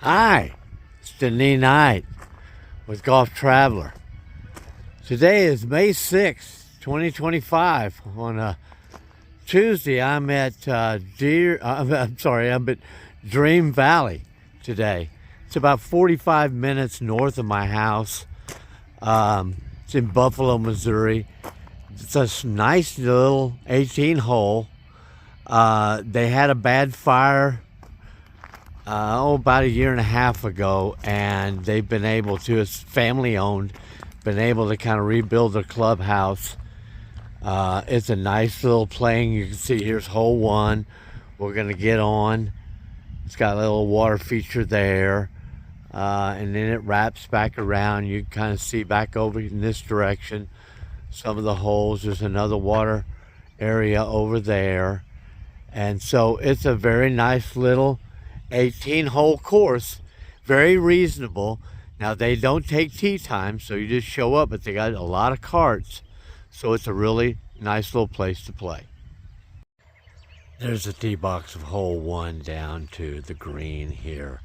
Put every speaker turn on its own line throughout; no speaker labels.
Hi, it's Denis Knight with Golf Traveler. Today is May 6th, 2025. On a Tuesday, I'm at I'm at Dream Valley today. It's about 45 minutes north of my house. It's in Buffalo, Missouri. It's a nice little 18 hole. They had a bad fire about a year and a half ago, and they've been able to, it's family owned, been able to kind of rebuild their clubhouse. It's a nice little playing. You can see here's hole one. We're going to get on. It's got a little water feature there, and then it wraps back around. You can kind of see back over in this direction some of the holes. There's another water area over there, and so it's a very nice little 18-hole course, very reasonable. Now they don't take tee time, so you just show up, but they got a lot of carts, so it's a really nice little place to play. There's a tee box of hole one down to the green here.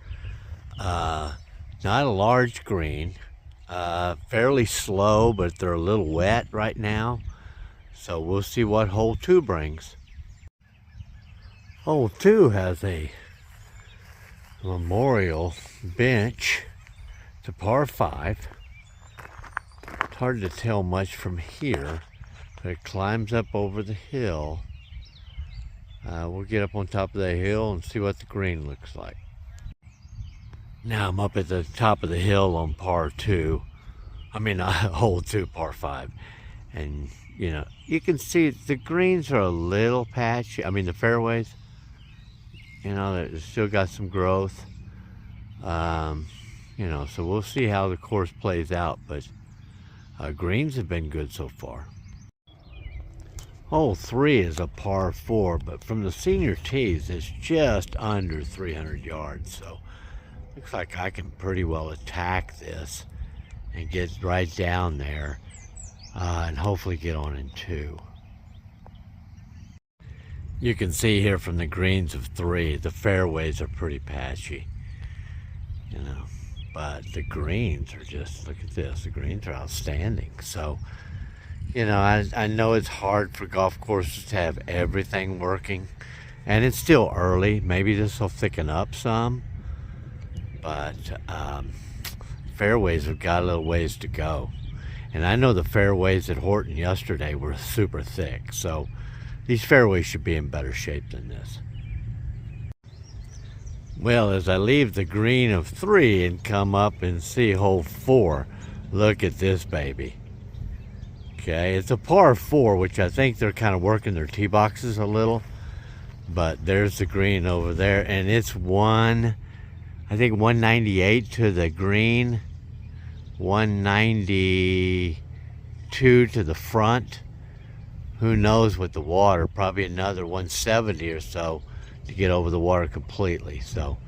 Not a large green, fairly slow, but they're a little wet right now, so we'll see what hole two brings. Hole two has a memorial bench. It's a par 5. It's hard to tell much from here, but it climbs up over the hill. We'll get up on top of the hill and see what the green looks like. Now I'm up at the top of the hill on par 2. Hole 2, par 5. And you can see the greens are a little patchy. The fairways, it's still got some growth. So we'll see how the course plays out, but greens have been good so far. Hole 3 is a par 4, but from the senior tees, it's just under 300 yards. So looks like I can pretty well attack this and get right down there, and hopefully get on in 2. You can see here from the greens of 3, the fairways are pretty patchy, but the greens are just, look at this, the greens are outstanding. So, I know it's hard for golf courses to have everything working, and it's still early. Maybe this will thicken up some, but fairways have got a little ways to go. And I know the fairways at Horton yesterday were super thick, so these fairways should be in better shape than this. Well, as I leave the green of 3 and come up and see hole 4, look at this baby. Okay, it's a par 4, which I think they're kind of working their tee boxes a little, but there's the green over there, and it's 198 to the green, 192 to the front. Who knows with the water, probably another 170 or so to get over the water completely. So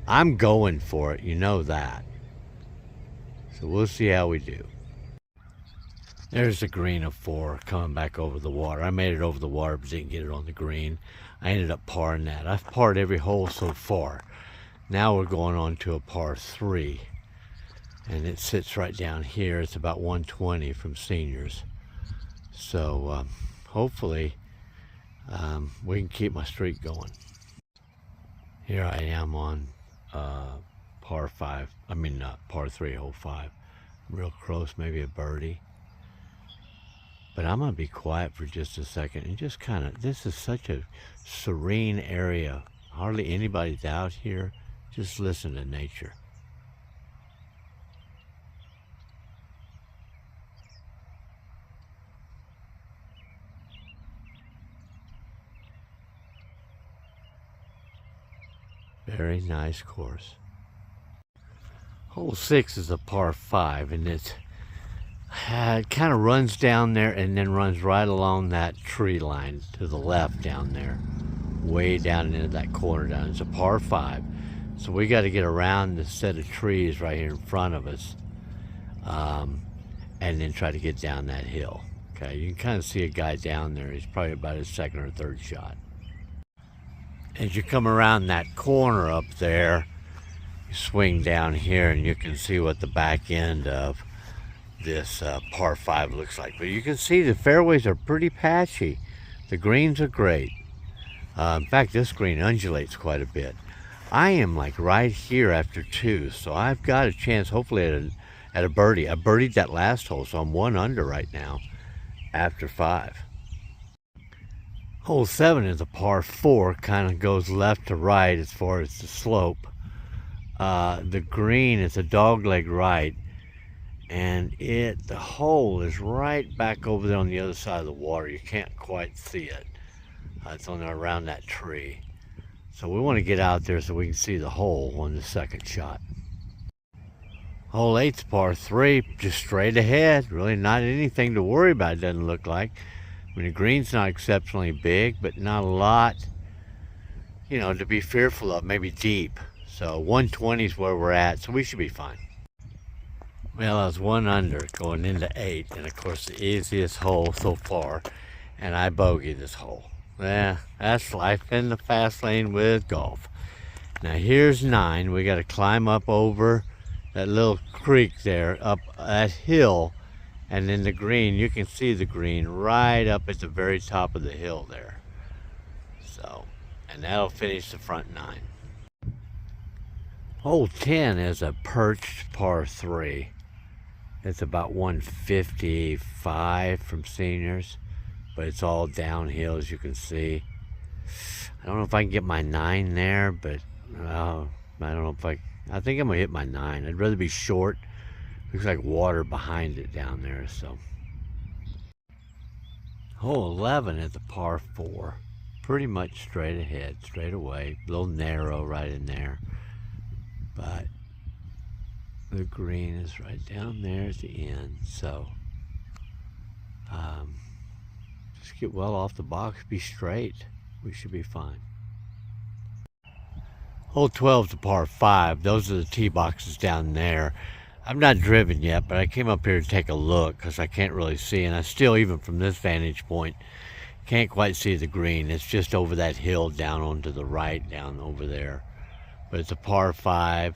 I'm going for it, that. So we'll see how we do. There's the green of 4 coming back over the water. I made it over the water but didn't get it on the green. I ended up parring that. I've parred every hole so far. Now we're going on to a par 3, and it sits right down here. It's about 120 from seniors. So hopefully we can keep my streak going. Here I am on par 5. Par 3, hole 5. Real close, maybe a birdie. But I'm going to be quiet for just a second and just this is such a serene area. Hardly anybody's out here. Just listen to nature. Very nice course. Hole 6 is a par 5, and it kind of runs down there and then runs right along that tree line to the left down there, way down into that corner down. It's a par 5, so we got to get around the set of trees right here in front of us, and then try to get down that hill. Okay, you can kind of see a guy down there. He's probably about his second or third shot. As you come around that corner up there, You swing down here and you can see what the back end of this par 5 looks like. But you can see the fairways are pretty patchy. The greens are great. In fact, this green undulates quite a bit. I am like right here after 2, so I've got a chance hopefully at a birdie. I birdied that last hole, so I'm 1 under right now after 5. Hole 7 is a par 4, kind of goes left to right as far as the slope. The green is a dogleg right, and the hole is right back over there on the other side of the water. You can't quite see it. It's on around that tree. So we want to get out there so we can see the hole on the second shot. Hole 8's par 3, just straight ahead. Really not anything to worry about, it doesn't look like. I mean, the green's not exceptionally big, but not a lot, you know, to be fearful of, maybe deep. So 120 is where we're at, so we should be fine. Well, I was 1 under going into 8, and of course the easiest hole so far, and I bogeyed this hole. Yeah, that's life in the fast lane with golf. Now here's 9. We got to climb up over that little creek there, up that hill, and then the green. You can see the green right up at the very top of the hill there. So, and that'll finish the front 9. Hole 10 is a perched par 3. It's about 155 from seniors, but it's all downhill, as you can see. I don't know if I can get my 9 there, but I don't know if I think I'm gonna hit my 9. I'd rather be short. Looks like water behind it down there. So hole 11 is a par 4, pretty much straight ahead, straight away, a little narrow right in there, but the green is right down there at the end. So just get well off the box, be straight, we should be fine. Hole 12 is a par 5. Those are the tee boxes down there. I've not driven yet, but I came up here to take a look because I can't really see, and I still, even from this vantage point, can't quite see the green. It's just over that hill down onto the right, down over there. But it's a par 5.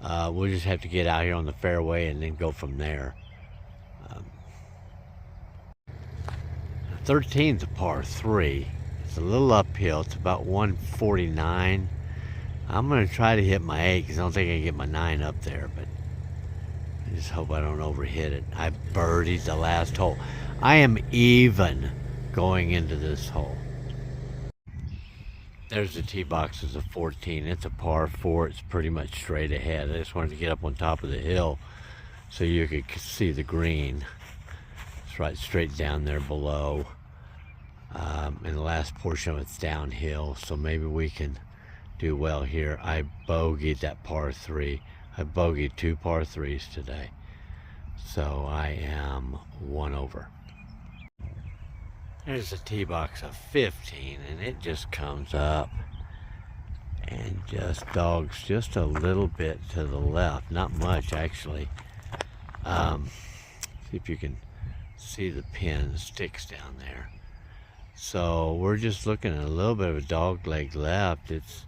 We'll just have to get out here on the fairway and then go from there. 13's a par 3. It's a little uphill. It's about 149. I'm going to try to hit my 8 because I don't think I can get my 9 up there, but I just hope I don't overhit it. I birdied the last hole. I am even going into this hole. There's the tee boxes of 14. It's a par 4. It's pretty much straight ahead. I just wanted to get up on top of the hill so you could see the green. It's right straight down there below. And the last portion of it's downhill, so maybe we can do well here. I bogeyed that par 3. I bogeyed 2 par 3s today. So I am 1 over. There's a tee box of 15, and it just comes up and just dogs just a little bit to the left. Not much, actually. See if you can see the pin sticks down there. So we're just looking at a little bit of a dog leg left. It's,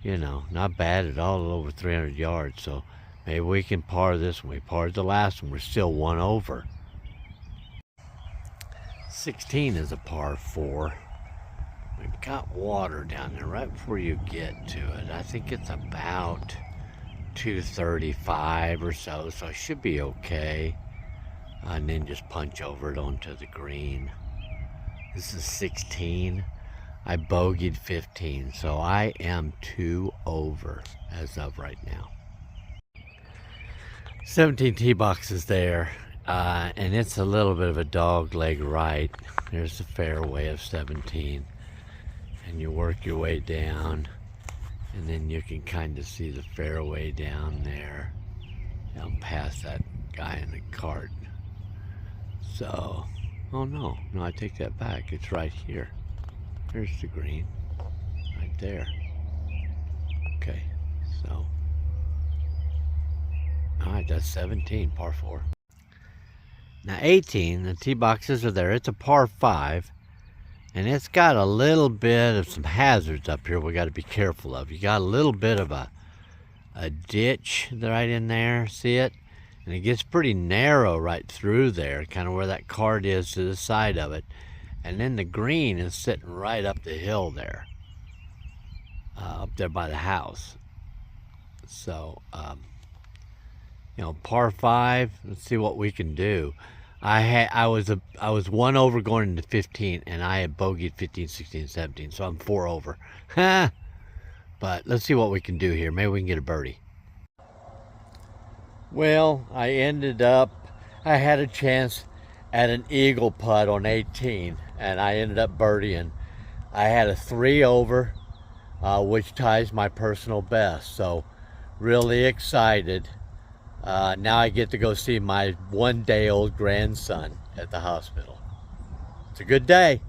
you know, not bad at all, a little over 300 yards. So maybe we can par this one. We parred the last one. We're still 1 over. 16 is a par 4. We've got water down there right before you get to it. I think it's about 235 or so, so it should be okay. And then just punch over it onto the green. This is 16. I bogeyed 15, so I am 2 over as of right now. 17 tee boxes there, and it's a little bit of a dog leg right. There's the fairway of 17, and you work your way down, and then you can kind of see the fairway down there, down past that guy in the cart. So, oh no, I take that back. It's right here. There's the green, right there. Okay, so, all right, that's 17, par 4. Now 18, the tee boxes are there. It's a par 5, and it's got a little bit of some hazards up here we got to be careful of. You got a little bit of a a ditch right in there. See it? And it gets pretty narrow right through there, kind of where that cart is to the side of it. And then the green is sitting right up the hill there, up there by the house. So, you know, par 5. Let's see what we can do. I was 1 over going into 15, and I had bogeyed 15, 16, 17, so I'm 4 over. But let's see what we can do here. Maybe we can get a birdie. Well, I had a chance at an eagle putt on 18, and I ended up birdieing. I had a 3 over, which ties my personal best, so really excited. Now I get to go see my 1-day-old grandson at the hospital. It's a good day.